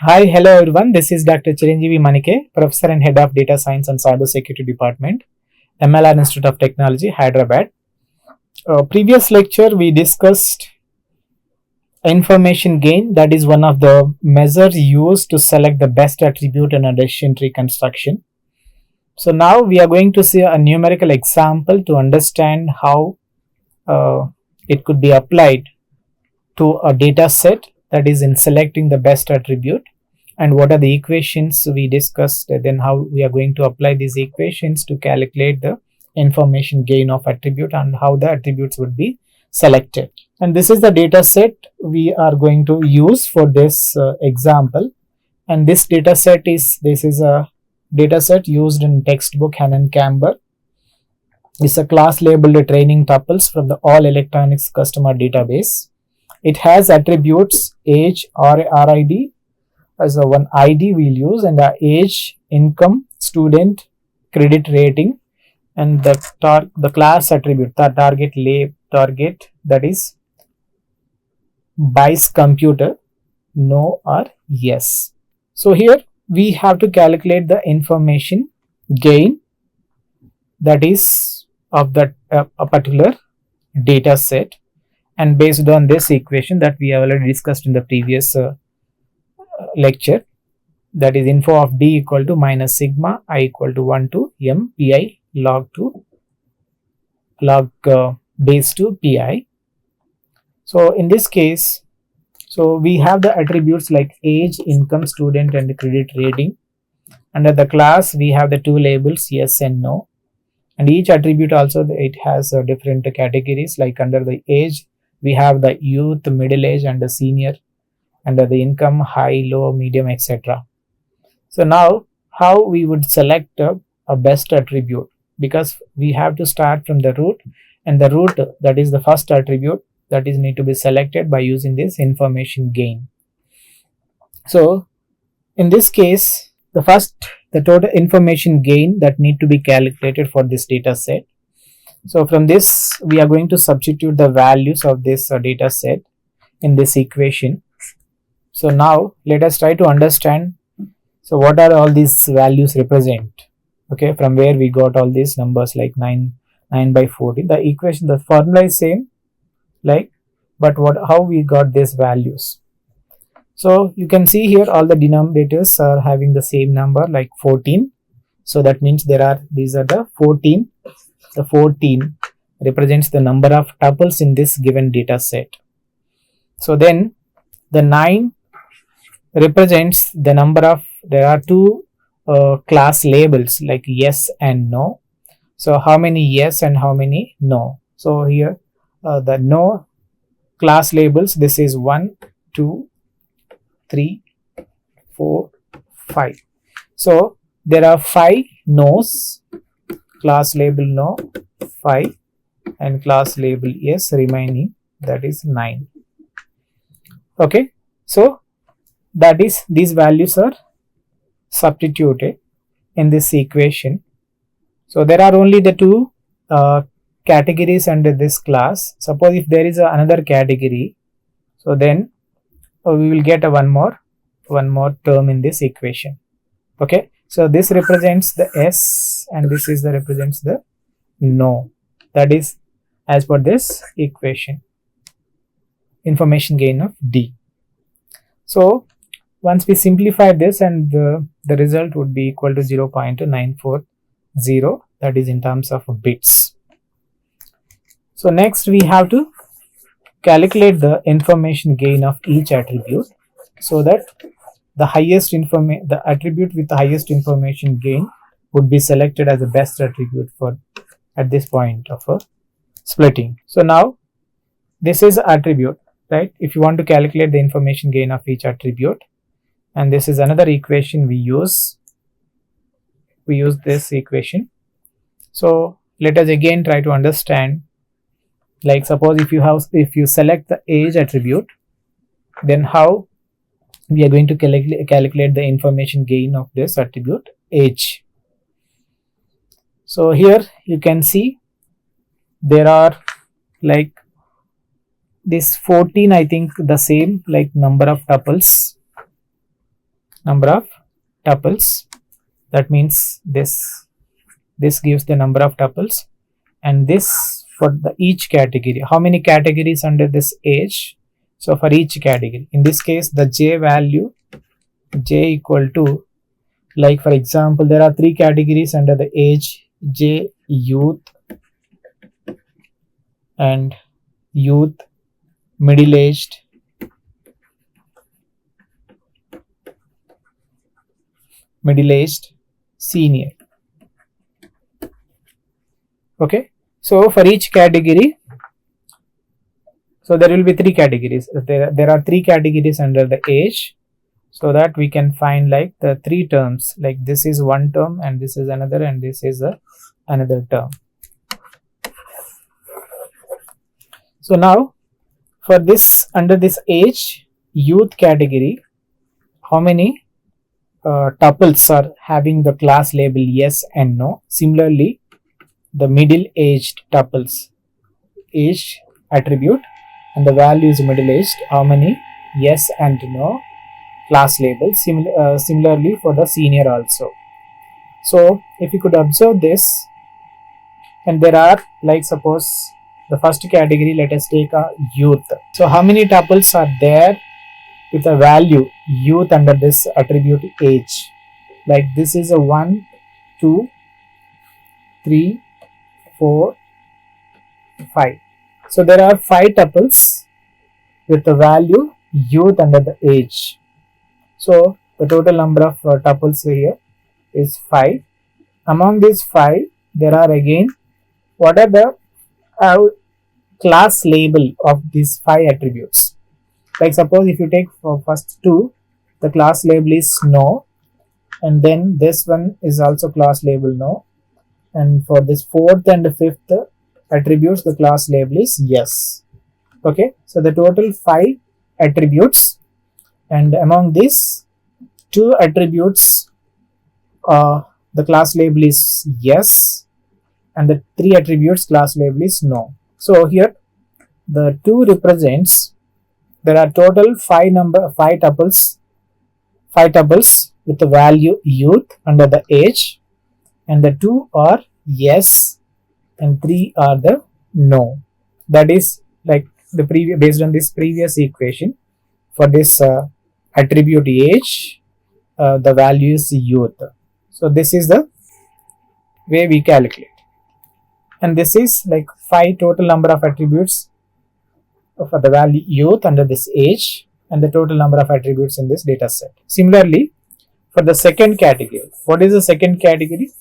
Hi, hello everyone. This is Dr. Chiranjeevi Manike, Professor and Head of Data Science and Cybersecurity Department, MLR Institute of Technology, Hyderabad. Previous lecture we discussed information gain, that is one of the measures used to select the best attribute in a decision tree construction. So now we are going to see a numerical example to understand how it could be applied to a data set, that is in selecting the best attribute, and what are the equations we discussed, then how we are going to apply these equations to calculate the information gain of attribute and how the attributes would be selected. And this is the data set we are going to use for this example. And this data set is a data set used in textbook Hannon Camber. It's a class labeled training tuples from the all electronics customer database. It has attributes age or RID as a one ID we'll use, and age, income, student, credit rating, and the class attribute, the target, that is buys computer, no or yes. So here we have to calculate the information gain, that is of that a particular data set, and based on this equation that we have already discussed in the previous lecture, that is info of d equal to minus sigma I equal to 1 to m pi log base to pi. So in this case, so we have the attributes like age, income, student, and credit rating. Under the class we have the two labels yes and no, and each attribute also it has different categories. Like under the age we have the youth, middle age, and the senior. Under the income, high, low, medium, etc. So now how we would select a best attribute, because we have to start from the root, and the root, that is the first attribute, that is need to be selected by using this information gain. So in this case, the total information gain that need to be calculated for this data set. So from this we are going to substitute the values of this data set in this equation. So now let us try to understand, so what are all these values represent, okay, from where we got all these numbers like 9 by 14. The equation, the formula is same, like, but how we got these values. So you can see here all the denominators are having the same number, like 14. So that means these are the 14. The 14 represents the number of tuples in this given data set. So then the 9 represents the number of, there are two class labels like yes and no. So how many yes and how many no? So here the no class labels, this is 1, 2, 3, 4, 5. So there are 5 no's, class label no 5, and class label yes remaining, that is 9. Okay, so that is, these values are substituted in this equation. So there are only the two categories under this class. Suppose if there is another category, so then we will get one more term in this equation. Okay, so this represents the S and this is the represents the no, that is as per this equation, information gain of D. So once we simplify this, and the result would be equal to 0.940, that is in terms of bits. So next we have to calculate the information gain of each attribute, so that the attribute with the highest information gain would be selected as the best attribute for at this point of a splitting. So now this is attribute, right? If you want to calculate the information gain of each attribute, and this is another equation we use this equation. So let us again try to understand, like suppose if you select the age attribute, then how we are going to calculate the information gain of this attribute age. So here you can see there are like this 14, I think the same like number of tuples number of tuples. That means this gives the number of tuples, and this for the each category. How many categories under this age? So for each category, in this case the j value, j equal to, like for example, there are 3 categories under the age: j youth, and youth, middle aged, senior. Okay, so for each category, so there will be 3 categories. There are 3 categories under the age, so that we can find like the 3 terms, like this is one term and this is another and this is another term. So now for this, under this age youth category, how many tuples are having the class label yes and no? Similarly, the middle aged tuples, age attribute and the value is middle aged, how many yes and no class labels? Similarly for the senior also. So if you could observe this, and there are, like suppose the first category, let us take a youth. So how many tuples are there with a value youth under this attribute age? Like this is a 1, 2, 3, 4, 5. So there are 5 tuples with the value youth under the age. So the total number of tuples here is 5. Among these 5, there are again, what are the class label of these 5 attributes? Like suppose if you take for first 2, the class label is no, and then this one is also class label no, and for this 4th and 5th attributes the class label is yes. Okay, so the total 5 attributes, and among these 2 attributes the class label is yes, and the 3 attributes class label is no. So here the 2 represents, there are total 5 tuples with the value youth under the age, and the 2 are yes and 3 are the no. That is like the previous, based on this previous equation, for this attribute age, the value is youth. So this is the way we calculate, and this is like 5 total number of attributes for the value youth under this age, and the total number of attributes in this data set. Similarly, for the second category, what is the second category?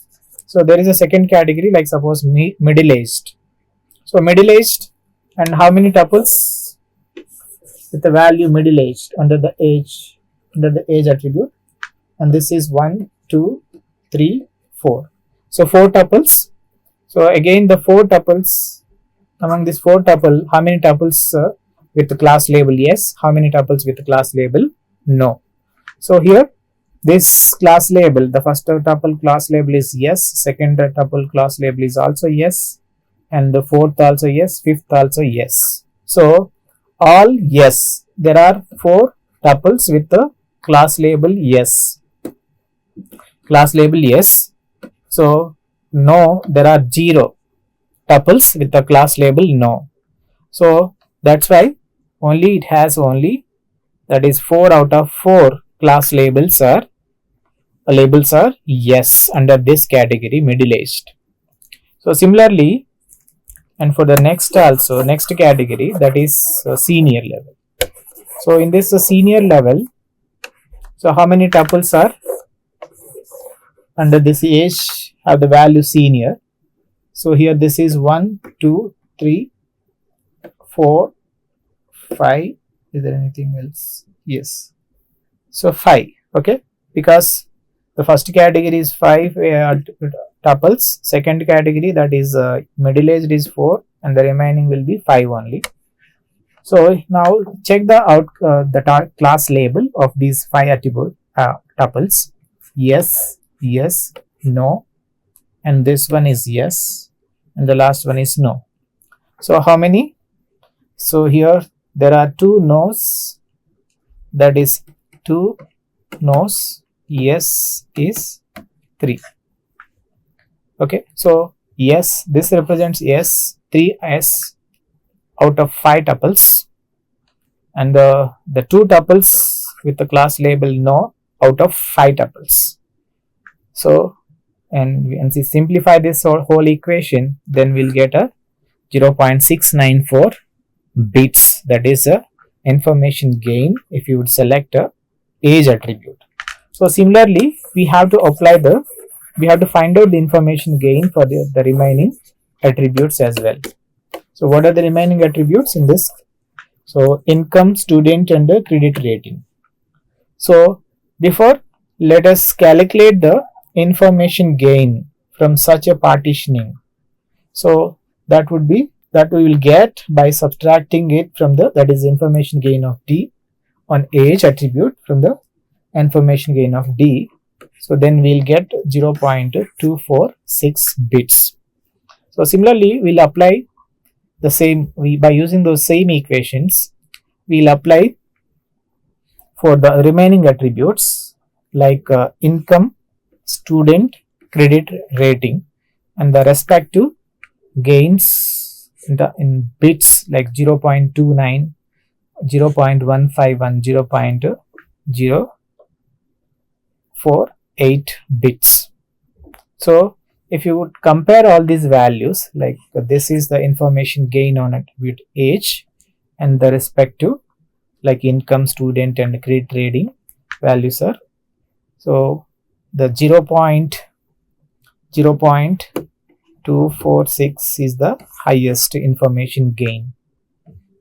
So there is a second category, like suppose middle aged. So middle aged, and how many tuples with the value middle aged under the age attribute? And this is 1, 2, 3, 4. So 4 tuples. So again the 4 tuples, among these 4 tuple, how many tuples with the class label yes, how many tuples with the class label no? So here this class label, the first tuple class label is yes, second tuple class label is also yes, and the 4th also yes, 5th also yes. So all yes. There are 4 tuples with the class label yes. So no, there are 0 tuples with the class label no. So that's why only it has only, that is 4 out of 4 class labels are yes under this category middle aged. So similarly, and for the next category, that is senior level. So in this senior level, so how many tuples are under this age have the value senior? So here this is 1, 2, 3, 4, 5. Is there anything else? Yes. So 5. Okay, because the first category is 5 tuples. Second category, that is middle aged, is 4, and the remaining will be 5 only. So now check the class label of these 5 attribute tuples. Yes, yes, no, and this one is yes, and the last one is no. So how many? So here there are 2 no's, that is 2, knows yes is 3. Okay, so yes, this represents yes, 3s out of 5 tuples, and the 2 tuples with the class label no out of 5 tuples. So, and once we simplify this whole equation, then we'll get a 0.694 bits, that is a information gain if you would select a age attribute. So similarly, we have to find out the information gain for the remaining attributes as well. So what are the remaining attributes in this? So income, student, and the credit rating. So before, let us calculate the information gain from such a partitioning. So that we will get by subtracting it from that is information gain of D on age attribute from the information gain of D. So then we'll get 0.246 bits. So similarly, we'll apply the same, by using those same equations, we'll apply for the remaining attributes like income, student, credit rating, and the respective gains in bits like 0.29, 0.15 and 0.048 bits. So if you would compare all these values, like this is the information gain on attribute age, and the respective like income, student, and credit rating values are, so the 0.246 is the highest information gain.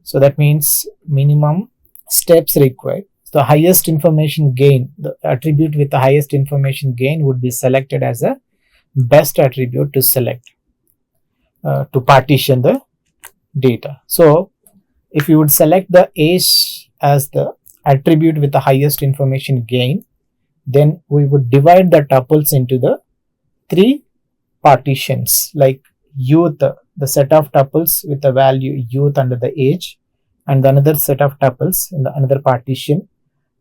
So that means minimum steps required. The highest information gain, the attribute with the highest information gain would be selected as a best attribute to select to partition the data. So if you would select the age as the attribute with the highest information gain, then we would divide the tuples into the 3 partitions, like youth, the set of tuples with the value youth under the age, and another set of tuples in the another partition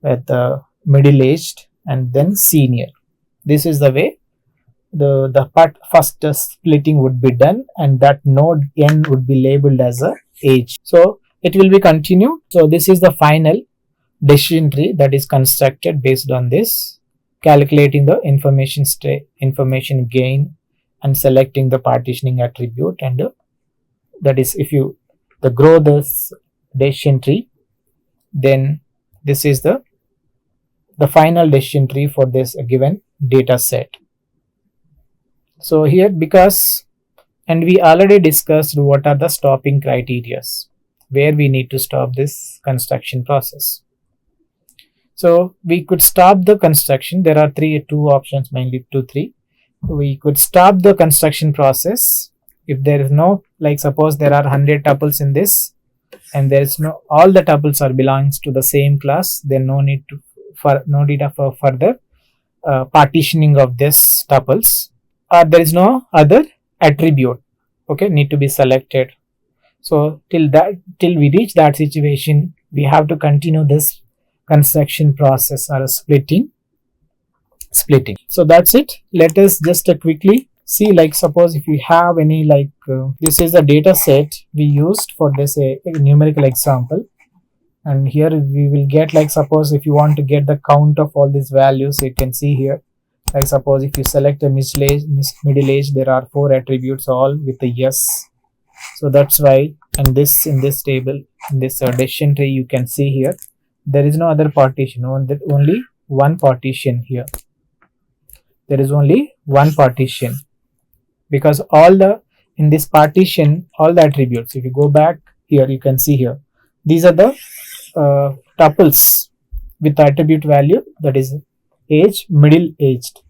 with the middle aged, and then senior. This is the way the part first splitting would be done, and that node n would be labeled as a age. So it will be continued. So this is the final decision tree that is constructed based on this, calculating the information gain and selecting the partitioning attribute, and that is if you grow this decision tree, then this is the final decision tree for this given data set. So here, because, and we already discussed what are the stopping criteria, where we need to stop this construction process. So we could stop the construction. There are two options, mainly 2-3. We could stop the construction process if there is no, like suppose there are 100 tuples in this, and there is no, all the tuples are belongs to the same class, then no need of further partitioning of this tuples, or there is no other attribute, okay, need to be selected. So till we reach that situation, we have to continue this construction process or splitting. So that's it. Let us just quickly see, like suppose if we have any, like this is the data set we used for this a numerical example, and here we will get, like suppose if you want to get the count of all these values, you can see here, like suppose if you select a middle age, there are 4 attributes all with a yes. So that's why, and in this table, in this decision tree, you can see here there is no other partition, only one partition here. There is only one partition, because in this partition, all the attributes, if you go back here, you can see here, these are the tuples with attribute value, that is age, middle aged,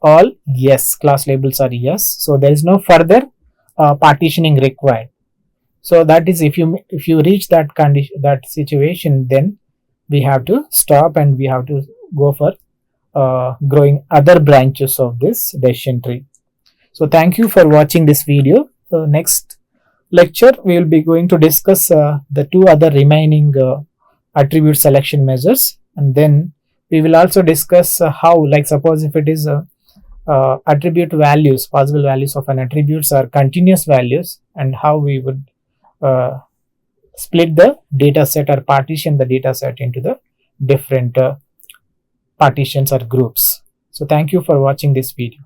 all yes, class labels are yes. So there is no further partitioning required. So that is, if you reach that condition, that situation, then we have to stop and we have to go for growing other branches of this decision tree. So thank you for watching this video. Next lecture we will be going to discuss the 2 other remaining attribute selection measures, and then We will also discuss how, like suppose if it is attribute values, possible values of an attributes are continuous values, and how we would split the data set or partition the data set into the different partitions or groups. So thank you for watching this video.